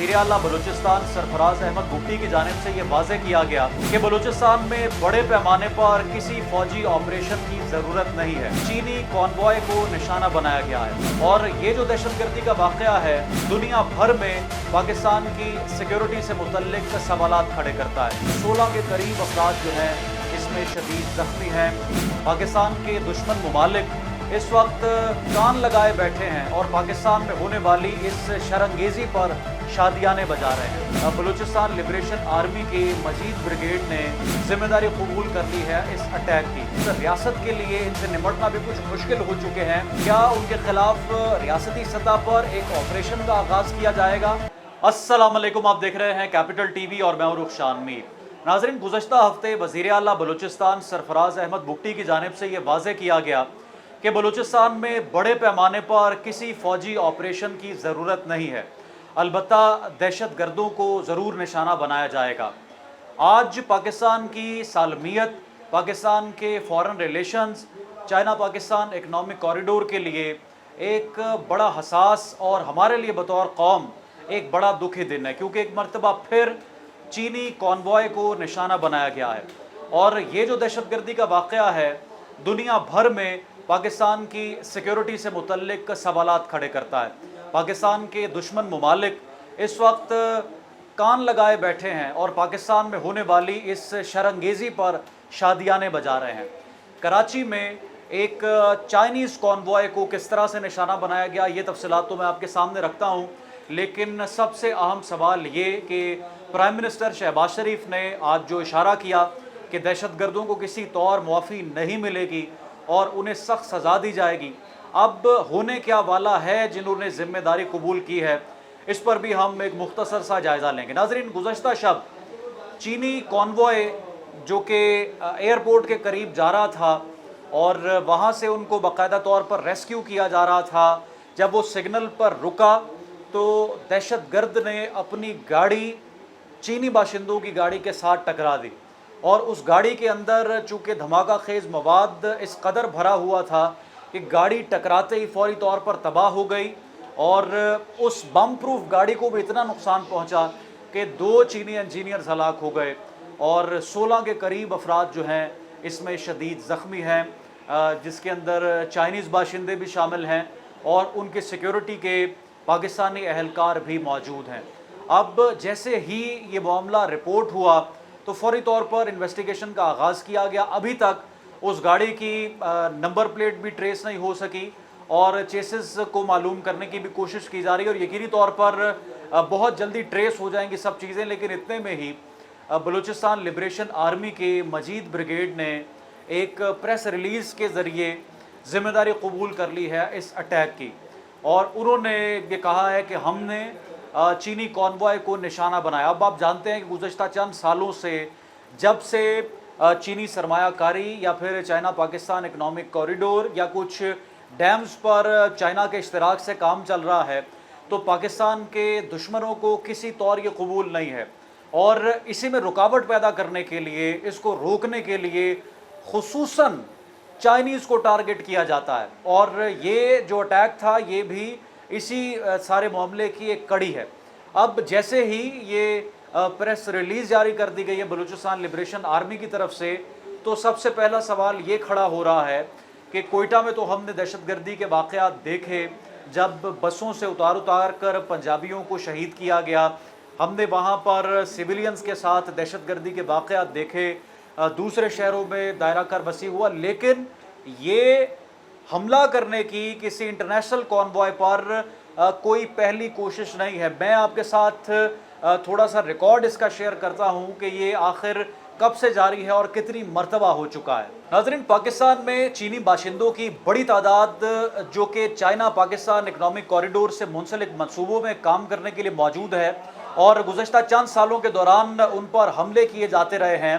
वज़ीर आला बलूचिस्तान सरफराज अहमद भुट्टी की जानिब से ये वाज़ेह किया गया कि बलूचिस्तान में बड़े पैमाने पर किसी फौजी ऑपरेशन की ज़रूरत नहीं है। चीनी कॉन्वॉय को निशाना बनाया गया है और ये जो दहशतगर्दी का वाक़या है दुनिया भर में पाकिस्तान की सिक्योरिटी से मुतल्लिक सवालात खड़े करता है। 16 के करीब अफराद जो हैं इसमें शदीद ज़ख्मी हैं। पाकिस्तान के दुश्मन मुमालिक इस वक्त कान लगाए बैठे हैं और पाकिस्तान में होने वाली इस शरंगेज़ी पर शादियाने बजा रहे हैं। बलूचिस्तान लिबरेशन आर्मी की मजीद ब्रिगेड ने जिम्मेदारी कबूल कर ली है इस अटैक की। इस रियासत के लिए इनसे निपटना भी कुछ मुश्किल हो चुके हैं। क्या उनके खिलाफ रियासती सतह पर एक ऑपरेशन का आगाज़ किया जाएगा? अस्सलाम वालेकुम, आप देख रहे हैं कैपिटल टीवी और मैं हूं रुखशान मीर। नाज़रीन, गुज़श्ता हफ्ते वज़ीर आला बलूचिस्तान सरफराज अहमद भुट्टी की जानिब से ये वाज़ेह किया गया कि बलूचिस्तान में बड़े पैमाने पर किसी फ़ौजी ऑपरेशन की ज़रूरत नहीं है, अलबत्ता दहशत गर्दों को ज़रूर निशाना बनाया जाएगा। आज पाकिस्तान की सालमियत, पाकिस्तान के foreign relations, China Pakistan economic corridor के लिए एक बड़ा हसास और हमारे लिए बतौर कौम एक बड़ा दुखी दिन है, क्योंकि एक मरतबा फिर चीनी कॉन्वॉय को निशाना बनाया गया है और ये जो दहशतगर्दी का वाक़या है दुनिया भर में पाकिस्तान की सिक्योरिटी से मुतल्लिक सवालात खड़े करता है। पाकिस्तान के दुश्मन मुमालिक इस वक्त कान लगाए बैठे हैं और पाकिस्तान में होने वाली इस शरंगेज़ी पर शादियाने बजा रहे हैं। कराची में एक चाइनीज़ कॉन्वॉय को किस तरह से निशाना बनाया गया, ये तफसीलात तो मैं आपके सामने रखता हूँ, लेकिन सबसे अहम सवाल ये कि प्राइम मिनिस्टर शहबाज शरीफ ने आज जो इशारा किया कि दहशतगर्दों को किसी तौर मुआफ़ी नहीं मिलेगी और उन्हें सख्त सज़ा दी जाएगी, अब होने क्या वाला है जिन्होंने ज़िम्मेदारी कबूल की है, इस पर भी हम एक मुख्तसर सा जायज़ा लेंगे। नाज़रीन, गुज़श्ता शब चीनी कॉन्वॉय जो कि एयरपोर्ट के करीब जा रहा था और वहाँ से उनको बाकायदा तौर पर रेस्क्यू किया जा रहा था, जब वो सिग्नल पर रुका तो दहशतगर्द ने अपनी गाड़ी चीनी बाशिंदों की गाड़ी के साथ टकरा दी और उस गाड़ी के अंदर चूँकि धमाका खेज़ मवाद इस कदर भरा हुआ था कि गाड़ी टकराते ही फौरी तौर पर तबाह हो गई और उस बम प्रूफ गाड़ी को भी इतना नुकसान पहुंचा कि 2 चीनी इंजीनियर्स हलाक हो गए और 16 के करीब अफराद जो हैं इसमें शदीद ज़ख्मी हैं, जिसके अंदर चाइनीज़ बाशिंदे भी शामिल हैं और उनके सिक्योरिटी के पाकिस्तानी अहलकार भी मौजूद हैं। अब जैसे ही ये मामला रिपोर्ट हुआ तो फौरी तौर पर इन्वेस्टिगेशन का आगाज़ किया गया। अभी तक उस गाड़ी की नंबर प्लेट भी ट्रेस नहीं हो सकी और चेसिस को मालूम करने की भी कोशिश की जा रही है और यकीनी तौर पर बहुत जल्दी ट्रेस हो जाएंगी सब चीज़ें। लेकिन इतने में ही बलूचिस्तान लिबरेशन आर्मी के मजीद ब्रिगेड ने एक प्रेस रिलीज़ के ज़रिए ज़िम्मेदारी कबूल कर ली है इस अटैक की और उन्होंने ये कहा है कि हमने चीनी कॉन्वॉय को निशाना बनाया। अब आप जानते हैं कि गुज़श्ता चंद सालों से जब से चीनी सरमायाकारी या फिर चाइना पाकिस्तान इकनॉमिक कॉरिडोर या कुछ डैम्स पर चाइना के इश्तराक से काम चल रहा है तो पाकिस्तान के दुश्मनों को किसी तौर ये कबूल नहीं है और इसी में रुकावट पैदा करने के लिए, इसको रोकने के लिए खुसूसन चाइनीज़ को टारगेट किया जाता है और ये जो अटैक था ये भी इसी सारे मामले की एक कड़ी है। अब जैसे ही ये प्रेस रिलीज़ जारी कर दी गई है बलूचिस्तान लिबरेशन आर्मी की तरफ से, तो सबसे पहला सवाल ये खड़ा हो रहा है कि कोयटा में तो हमने दहशतगर्दी के वाक़यात देखे, जब बसों से उतार कर पंजाबियों को शहीद किया गया, हमने वहाँ पर सिविलियंस के साथ दहशतगर्दी के वाक़यात देखे, दूसरे शहरों में दायरा कर बसी हुआ, लेकिन ये हमला करने की किसी इंटरनेशनल कॉन्वॉय पर कोई पहली कोशिश नहीं है। मैं आपके साथ थोड़ा सा रिकॉर्ड इसका शेयर करता हूं कि ये आखिर कब से जारी है और कितनी मर्तबा हो चुका है। नाज़रीन, पाकिस्तान में चीनी बाशिंदों की बड़ी तादाद जो कि चाइना पाकिस्तान इकनॉमिक कॉरिडोर से मुंसलिक मनसूबों में काम करने के लिए मौजूद है और गुज़श्ता चंद सालों के दौरान उन पर हमले किए जाते रहे हैं।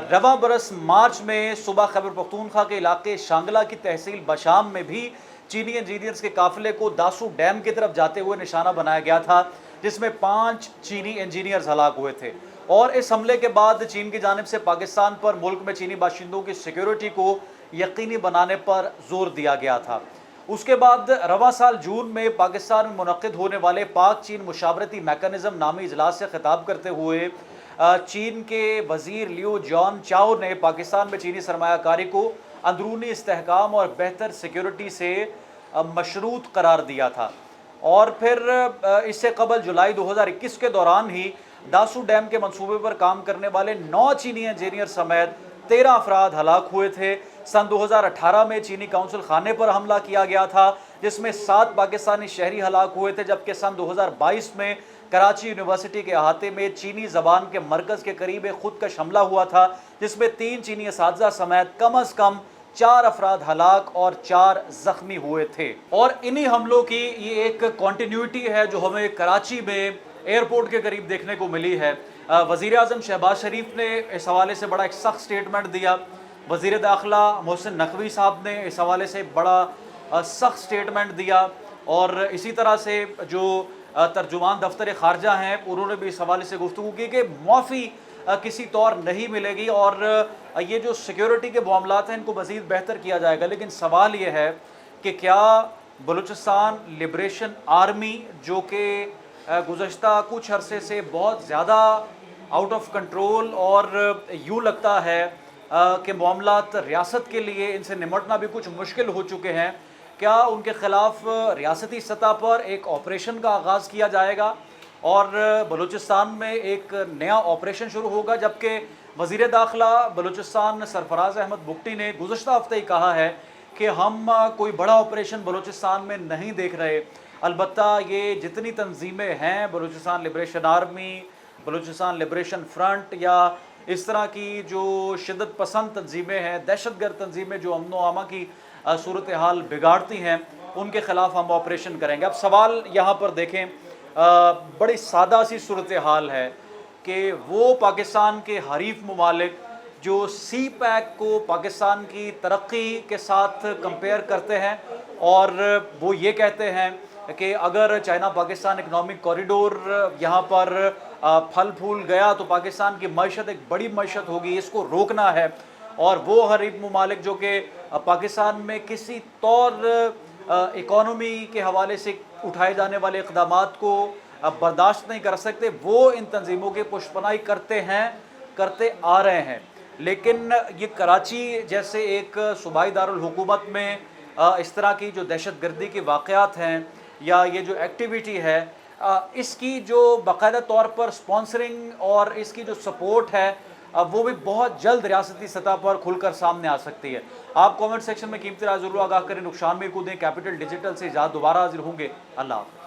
रवां बरस मार्च में सुबह खैबर पख्तूनख्वा के इलाके शांगला की तहसील बशाम में भी चीनी इंजीनियर्स के काफिले को दासू डैम की तरफ जाते हुए निशाना बनाया गया था, जिसमें 5 चीनी इंजीनियर्स हलाक हुए थे और इस हमले के बाद चीन की जानिब से पाकिस्तान पर मुल्क में चीनी बाशिंदों की सिक्योरिटी को यकीनी बनाने पर जोर दिया गया था। उसके बाद रवां साल जून में पाकिस्तान में मुनक्किद होने वाले पाक चीन मुशावरती मैकेनिज्म नामी इजलास से खिताब करते हुए चीन के वजीर लियो जॉन चाओ ने पाकिस्तान में चीनी सरमायाकारी को अंदरूनी इस्तेहकाम और बेहतर सिक्योरिटी से मशरूत करार दिया था। और फिर इससे कबल जुलाई 2021 के दौरान ही दासू डैम के मंसूबे पर काम करने वाले 9 चीनी इंजीनियर समेत 13 अफराद हलाक हुए थे। सन 2018 में चीनी काउंसिल खाने पर हमला किया गया था जिसमें 7 पाकिस्तानी शहरी हलाक हुए थे, जबकि सन 2022 में कराची यूनिवर्सिटी के अहाते में चीनी ज़बान के मरकज़ के करीब एक खुदकश हमला हुआ था जिसमें 3 चीनी असातिज़ा समेत कम अज़ कम 4 अफराद हलाक और 4 ज़ख्मी हुए थे। और इन्हीं हमलों की ये एक कॉन्टीन्यूटी है जो हमें कराची में एयरपोर्ट के करीब देखने को मिली है। वज़ीर आज़म शहबाज शरीफ ने इस हवाले से बड़ा एक सख्त स्टेटमेंट दिया। वज़ीर दाखिला मोहसिन नकवी साहब ने इस हवाले से बड़ा सख्त स्टेटमेंट दिया। और इसी तरह से जो तर्जुमान दफ्तर ख़ारजा हैं उन्होंने भी इस हवाले से गुफ्तगू की कि मुआफ़ी किसी तौर नहीं मिलेगी और ये जो सिक्योरिटी के मामलात हैं इनको मज़ीद बेहतर किया जाएगा। लेकिन सवाल ये है कि क्या बलूचिस्तान लिबरेशन आर्मी जो कि गुज़श्ता कुछ अरसे से बहुत ज़्यादा आउट ऑफ कंट्रोल और यूँ लगता है कि मामलात रियासत के लिए इनसे निमटना भी कुछ मुश्किल हो चुके हैं, क्या उनके ख़िलाफ़ रियासती सतह पर एक ऑपरेशन का आगाज़ किया जाएगा और बलूचिस्तान में एक नया ऑपरेशन शुरू होगा? जबकि वज़ीर दाखिला बलूचिस्तान सरफराज अहमद बुगटी ने गुज़श्ता हफ्ते ही कहा है कि हम कोई बड़ा ऑपरेशन बलूचिस्तान में नहीं देख रहे। अलबत्ता ये जितनी तंजीमें हैं, Balochistan liberation army, Balochistan liberation front या इस तरह की जो शिद्दत पसंद तंजीमें हैं, दहशतगर्द तंजीमें जो अमन व अमा की सूरत हाल बिगाड़ती हैं, उनके ख़िलाफ़ हम ऑपरेशन करेंगे। अब सवाल यहाँ पर देखें, बड़ी सादा सी सूरत हाल है कि वो पाकिस्तान के हरीफ ममालिक जो सी पैक को पाकिस्तान की तरक्की के साथ कंपेयर करते हैं और वो ये कहते हैं कि अगर चाइना पाकिस्तान इकनॉमिक कॉरिडोर यहाँ पर फल फूल गया तो पाकिस्तान की मईशत एक बड़ी मईशत होगी, इसको रोकना है। और वो हरीफ ममालिक जो कि पाकिस्तान में किसी तौर इकॉनमी के हवाले से उठाए जाने वाले इक़दामात को बर्दाश्त नहीं कर सकते, वो इन तंजीमों की पुष्पनाई करते आ रहे हैं। लेकिन ये कराची जैसे एक सूबाई दारुल हुकूमत में इस तरह की जो दहशत गर्दी के वाक़यात हैं या ये जो एक्टिविटी है, इसकी जो बाकायदा तौर पर स्पॉन्सरिंग और इसकी जो सपोर्ट है वो भी बहुत जल्द रियासती सतह पर खुलकर सामने आ सकती है। आप कमेंट सेक्शन में कीमती राय ज़रूर आगाह करें। नुकसान में को दें। कैपिटल डिजिटल से ज़्यादा दोबारा हाजिर होंगे। अल्लाह।